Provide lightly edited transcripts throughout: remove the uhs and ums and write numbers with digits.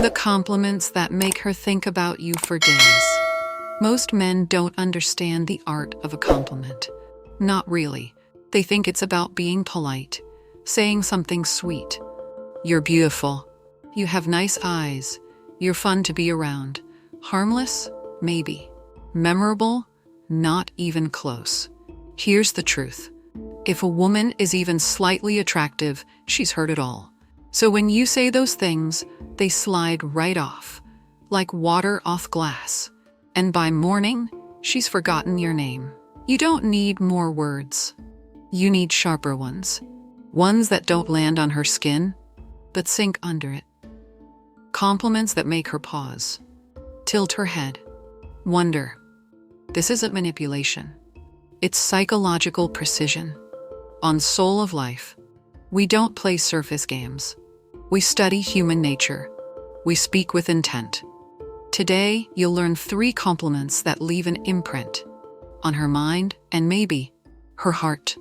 The compliments that make her think about you for days. Most men don't understand the art of a compliment. Not really. They think it's about being polite, saying something sweet. You're beautiful. You have nice eyes. You're fun to be around. Harmless? Maybe. Memorable? Not even close. Here's the truth. If a woman is even slightly attractive, she's heard it all. So when you say those things, they slide right off, like water off glass. And by morning, she's forgotten your name. You don't need more words. You need sharper ones. Ones that don't land on her skin, but sink under it. Compliments that make her pause, tilt her head, wonder. This isn't manipulation. It's psychological precision. On Soul of Life, we don't play surface games. We study human nature. We speak with intent. Today, you'll learn 3 compliments that leave an imprint on her mind and maybe her heart.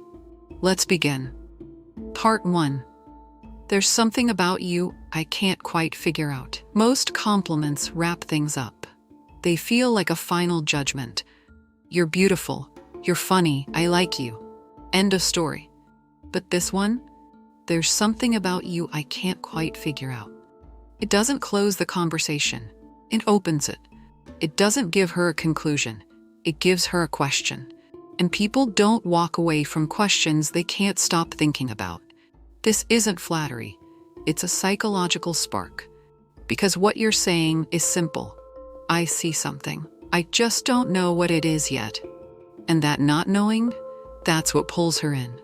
Let's begin. Part 1. There's something about you I can't quite figure out. Most compliments wrap things up. They feel like a final judgment. You're beautiful. You're funny. I like you. End of story. But this one? There's something about you I can't quite figure out. It doesn't close the conversation. It opens it. It doesn't give her a conclusion. It gives her a question. And people don't walk away from questions they can't stop thinking about. This isn't flattery. It's a psychological spark. Because what you're saying is simple. I see something. I just don't know what it is yet. And that not knowing, that's what pulls her in.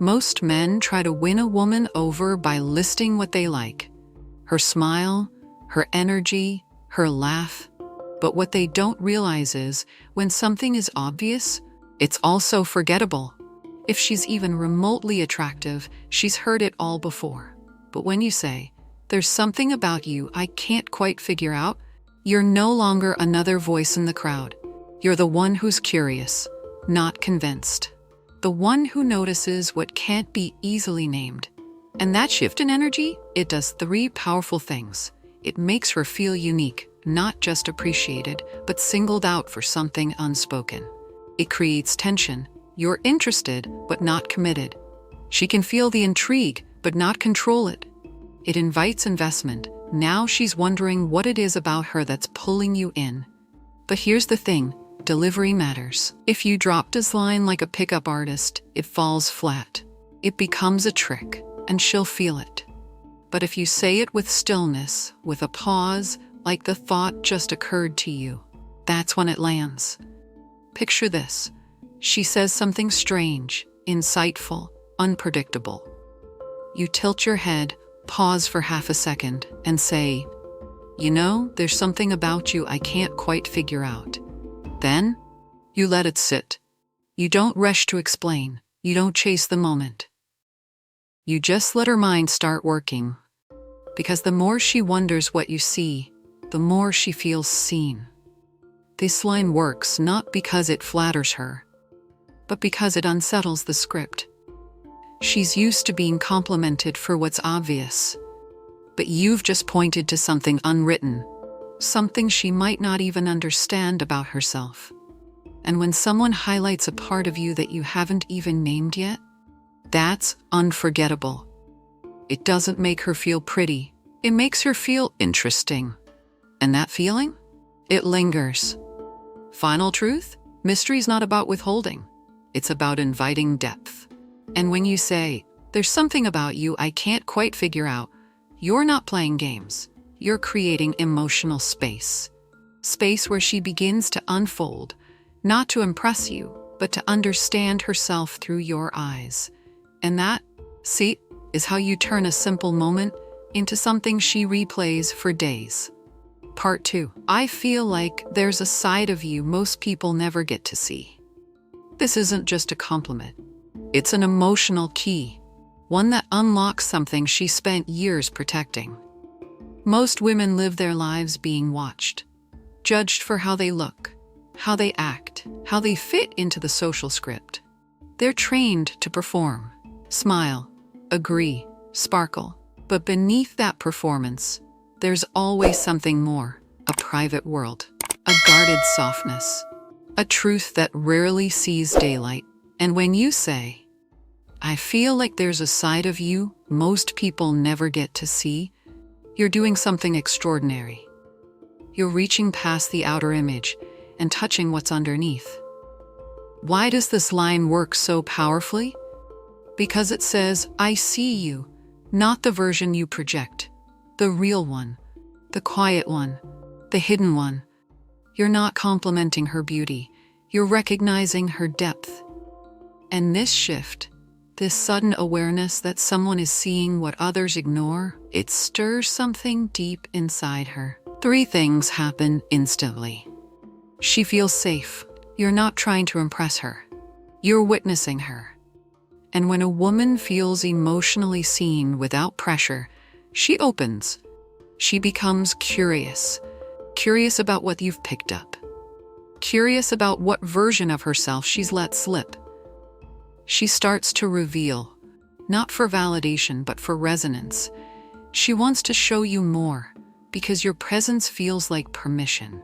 Most men try to win a woman over by listing what they like. Her smile, her energy, her laugh. But what they don't realize is, when something is obvious, it's also forgettable. If she's even remotely attractive, she's heard it all before. But when you say, there's something about you I can't quite figure out, you're no longer another voice in the crowd. You're the one who's curious, not convinced. The one who notices what can't be easily named. And that shift in energy, it does 3 powerful things. It makes her feel unique, not just appreciated, but singled out for something unspoken. It creates tension. You're interested, but not committed. She can feel the intrigue, but not control it. It invites investment. Now she's wondering what it is about her that's pulling you in. But here's the thing. Delivery matters. If you drop this line like a pickup artist, it falls flat. It becomes a trick, and she'll feel it. But if you say it with stillness, with a pause, like the thought just occurred to you, that's when it lands. Picture this. She says something strange, insightful, unpredictable. You tilt your head, pause for half a second, and say, you know, there's something about you I can't quite figure out. Then, you let it sit. You don't rush to explain. You don't chase the moment. You just let her mind start working. Because the more she wonders what you see, the more she feels seen. This line works not because it flatters her, but because it unsettles the script. She's used to being complimented for what's obvious, but you've just pointed to something unwritten, something she might not even understand about herself. And when someone highlights a part of you that you haven't even named yet, that's unforgettable. It doesn't make her feel pretty. It makes her feel interesting. And that feeling? It lingers. Final truth? Mystery's not about withholding. It's about inviting depth. And when you say, there's something about you I can't quite figure out, you're not playing games. You're creating emotional space. Space where she begins to unfold, not to impress you, but to understand herself through your eyes. And that, see, is how you turn a simple moment into something she replays for days. Part 2. I feel like there's a side of you most people never get to see. This isn't just a compliment. It's an emotional key, one that unlocks something she spent years protecting. Most women live their lives being watched, judged for how they look, how they act, how they fit into the social script. They're trained to perform, smile, agree, sparkle. But beneath that performance, There's always something more, a private world, a guarded softness, a truth that rarely sees daylight. And when you say, I feel like there's a side of you most people never get to see, you're doing something extraordinary. You're reaching past the outer image and touching what's underneath. Why does this line work so powerfully? Because it says, I see you, not the version you project, the real one, the quiet one, the hidden one. You're not complimenting her beauty, you're recognizing her depth. And this shift, this sudden awareness that someone is seeing what others ignore, it stirs something deep inside her. 3 things happen instantly. She feels safe. You're not trying to impress her. You're witnessing her. And when a woman feels emotionally seen without pressure, she opens. She becomes curious. Curious about what you've picked up. Curious about what version of herself she's let slip. She starts to reveal, not for validation, but for resonance. She wants to show you more, because your presence feels like permission.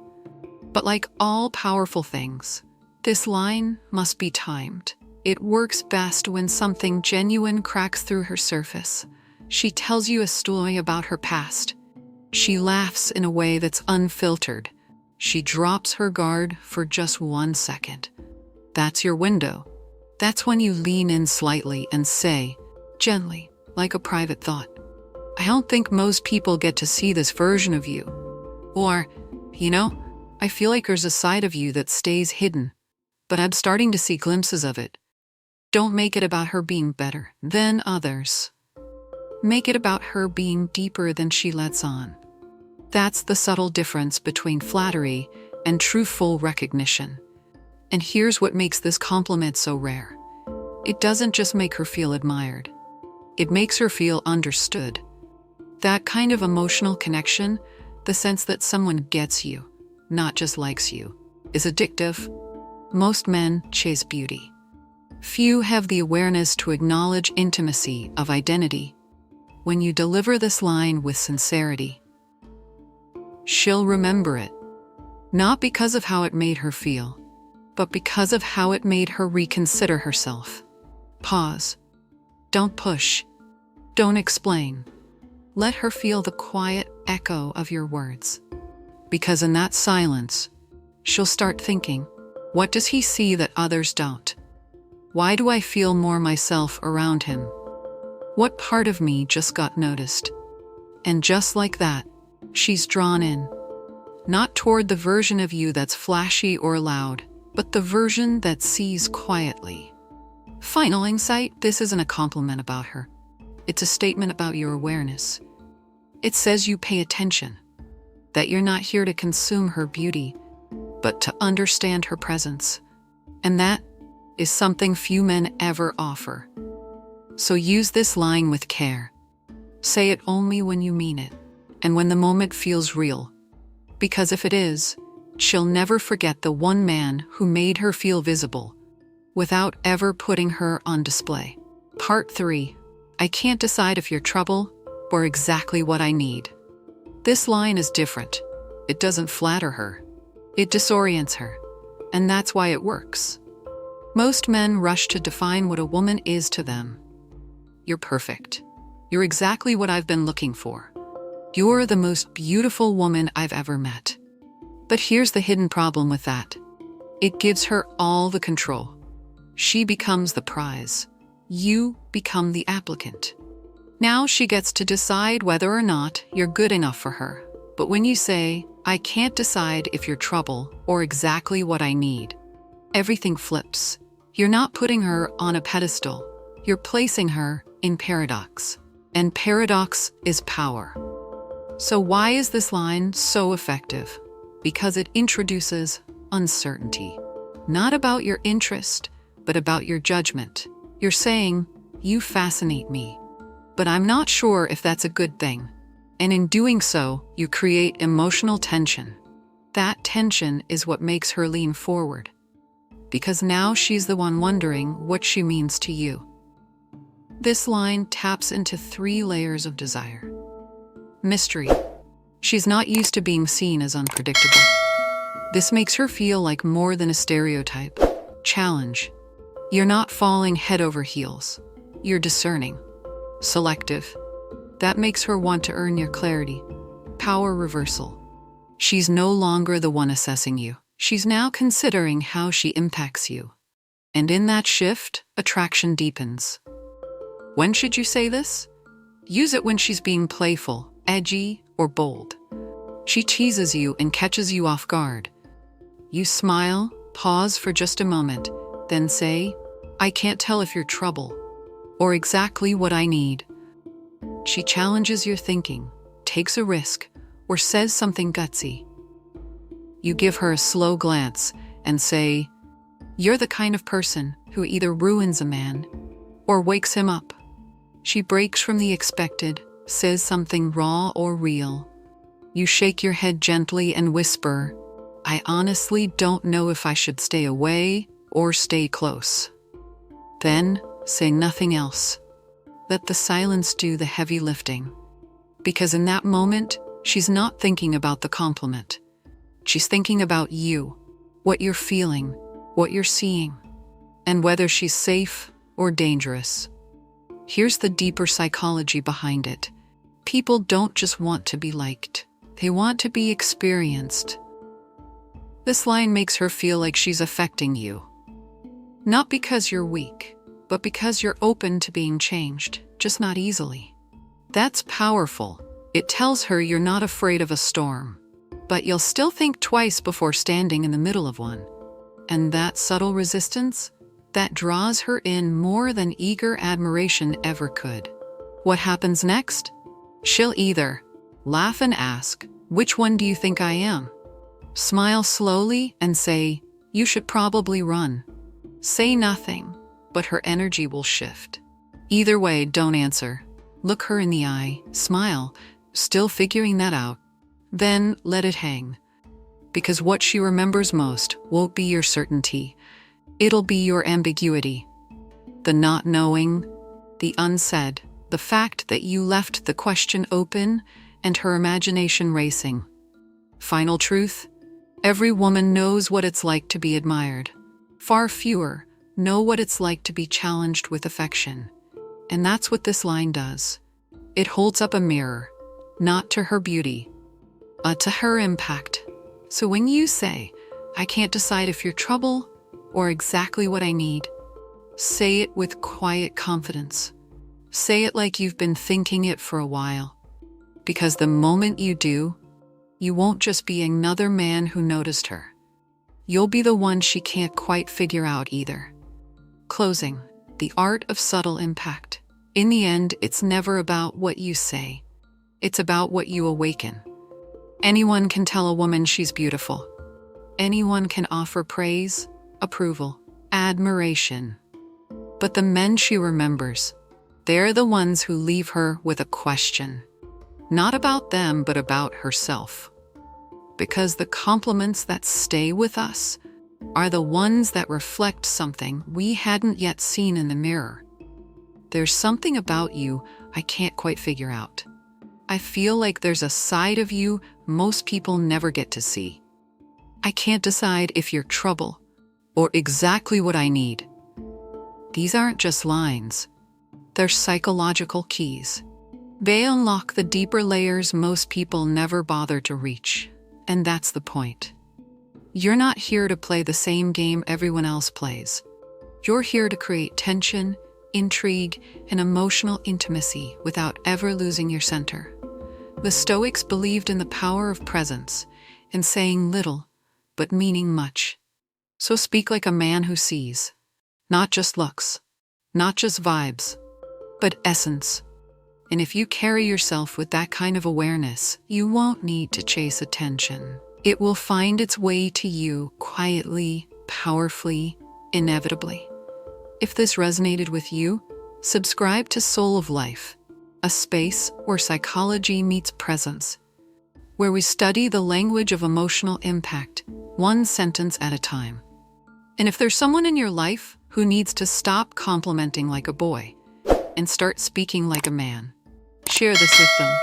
But like all powerful things, this line must be timed. It works best when something genuine cracks through her surface. She tells you a story about her past. She laughs in a way that's unfiltered. She drops her guard for just 1 second. That's your window. That's when you lean in slightly and say, gently, like a private thought, I don't think most people get to see this version of you. Or, I feel like there's a side of you that stays hidden, but I'm starting to see glimpses of it. Don't make it about her being better than others. Make it about her being deeper than she lets on. That's the subtle difference between flattery and truthful recognition. And here's what makes this compliment so rare. It doesn't just make her feel admired. It makes her feel understood. That kind of emotional connection, the sense that someone gets you, not just likes you, is addictive. Most men chase beauty. Few have the awareness to acknowledge intimacy of identity. When you deliver this line with sincerity, she'll remember it, not because of how it made her feel, but because of how it made her reconsider herself. Pause. Don't push. Don't explain. Let her feel the quiet echo of your words. Because in that silence, she'll start thinking, what does he see that others don't? Why do I feel more myself around him? What part of me just got noticed? And just like that, she's drawn in. Not toward the version of you that's flashy or loud, but the version that sees quietly. Final insight, this isn't a compliment about her. It's a statement about your awareness. It says you pay attention, that you're not here to consume her beauty, but to understand her presence. And that is something few men ever offer. So use this line with care. Say it only when you mean it, and when the moment feels real. Because if it is, she'll never forget the one man who made her feel visible, without ever putting her on display. Part 3. I can't decide if you're trouble or exactly what I need. This line is different. It doesn't flatter her. It disorients her. And that's why it works. Most men rush to define what a woman is to them. You're perfect. You're exactly what I've been looking for. You're the most beautiful woman I've ever met. But here's the hidden problem with that. It gives her all the control. She becomes the prize. You become the applicant. Now she gets to decide whether or not you're good enough for her. But when you say, I can't decide if you're trouble or exactly what I need, everything flips. You're not putting her on a pedestal. You're placing her in paradox. And paradox is power. So why is this line so effective? Because it introduces uncertainty. Not about your interest, but about your judgment. You're saying, you fascinate me, but I'm not sure if that's a good thing. And in doing so, you create emotional tension. That tension is what makes her lean forward. Because now she's the one wondering what she means to you. This line taps into 3 layers of desire. Mystery. She's not used to being seen as unpredictable. This makes her feel like more than a stereotype. Challenge. You're not falling head over heels. You're discerning. Selective. That makes her want to earn your clarity. Power reversal. She's no longer the one assessing you. She's now considering how she impacts you. And in that shift, attraction deepens. When should you say this? Use it when she's being playful, edgy, or bold. She teases you and catches you off guard. You smile, pause for just a moment, then say, "I can't tell if you're trouble," or "exactly what I need." She challenges your thinking, takes a risk, or says something gutsy. You give her a slow glance and say, "You're the kind of person who either ruins a man or wakes him up." She breaks from the expected, says something raw or real. You shake your head gently and whisper, "I honestly don't know if I should stay away or stay close." Then say nothing else. Let the silence do the heavy lifting. Because in that moment, she's not thinking about the compliment. She's thinking about you, what you're feeling, what you're seeing, and whether she's safe or dangerous. Here's the deeper psychology behind it. People don't just want to be liked. They want to be experienced. This line makes her feel like she's affecting you. Not because you're weak, but because you're open to being changed, just not easily. That's powerful. It tells her you're not afraid of a storm, but you'll still think twice before standing in the middle of one. And that subtle resistance, that draws her in more than eager admiration ever could. What happens next? She'll either laugh and ask, "Which one do you think I am?" Smile slowly and say, "You should probably run." Say nothing, but her energy will shift. Either way, don't answer. Look her in the eye, smile, still figuring that out. Then let it hang. Because what she remembers most won't be your certainty. It'll be your ambiguity. The not knowing, the unsaid, the fact that you left the question open and her imagination racing. Final truth: every woman knows what it's like to be admired. Far fewer know what it's like to be challenged with affection. And that's what this line does. It holds up a mirror, not to her beauty, but to her impact. So when you say, "I can't decide if you're trouble or exactly what I need," say it with quiet confidence. Say it like you've been thinking it for a while. Because the moment you do, you won't just be another man who noticed her. You'll be the one she can't quite figure out either. Closing. The art of subtle impact. In the end, it's never about what you say. It's about what you awaken. Anyone can tell a woman she's beautiful. Anyone can offer praise, approval, admiration. But the men she remembers, they're the ones who leave her with a question. Not about them, but about herself. Because the compliments that stay with us are the ones that reflect something we hadn't yet seen in the mirror. There's something about you I can't quite figure out. I feel like there's a side of you most people never get to see. I can't decide if you're trouble or exactly what I need. These aren't just lines. They're psychological keys. They unlock the deeper layers most people never bother to reach. And that's the point. You're not here to play the same game everyone else plays. You're here to create tension, intrigue, and emotional intimacy without ever losing your center. The Stoics believed in the power of presence, in saying little, but meaning much. So speak like a man who sees. Not just looks, not just vibes, but essence. And if you carry yourself with that kind of awareness, you won't need to chase attention. It will find its way to you quietly, powerfully, inevitably. If this resonated with you, subscribe to Soul of Life, a space where psychology meets presence, where we study the language of emotional impact, one sentence at a time. And if there's someone in your life who needs to stop complimenting like a boy and start speaking like a man, share this with them.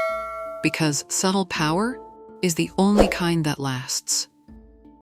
Because subtle power is the only kind that lasts.